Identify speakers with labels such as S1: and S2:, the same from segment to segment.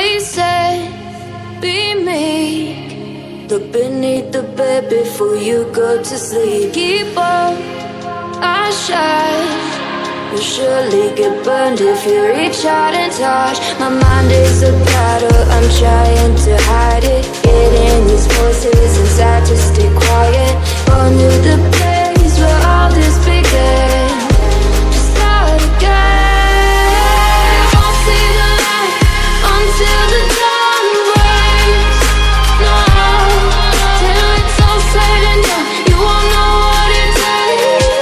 S1: He said, be meek. Look beneath the bed before you go to sleep. Keep on, I shine. You'll surely get burned if you reach out and touch. My mind is a battle, I'm trying to hide it. Getting these voices inside to stay quiet. On to the place where all this began. To start again. Won't see the light until the dawn breaks. No, till it's all said and done, you won't know what it takes.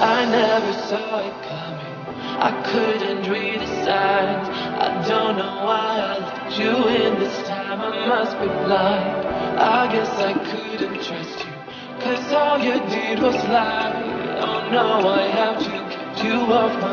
S1: I never saw it coming. I couldn't read the signs. I don't know why I let you in this time. I must be blind. I guess I couldn't trust you, 'cause all you did was lie. Oh no, I have to get you off my.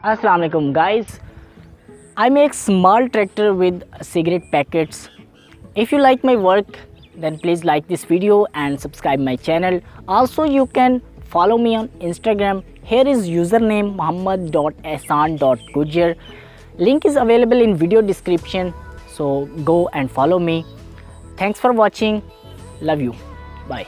S2: Assalamu alaikum guys. I make small tractor with cigarette packets. If you like my work, then please like this video and subscribe my channel. Also you can follow me on Instagram. Here is username muhammad.ehsan.gujjar. Link is available in video description, so go and follow me. Thanks for watching. Love you. Bye.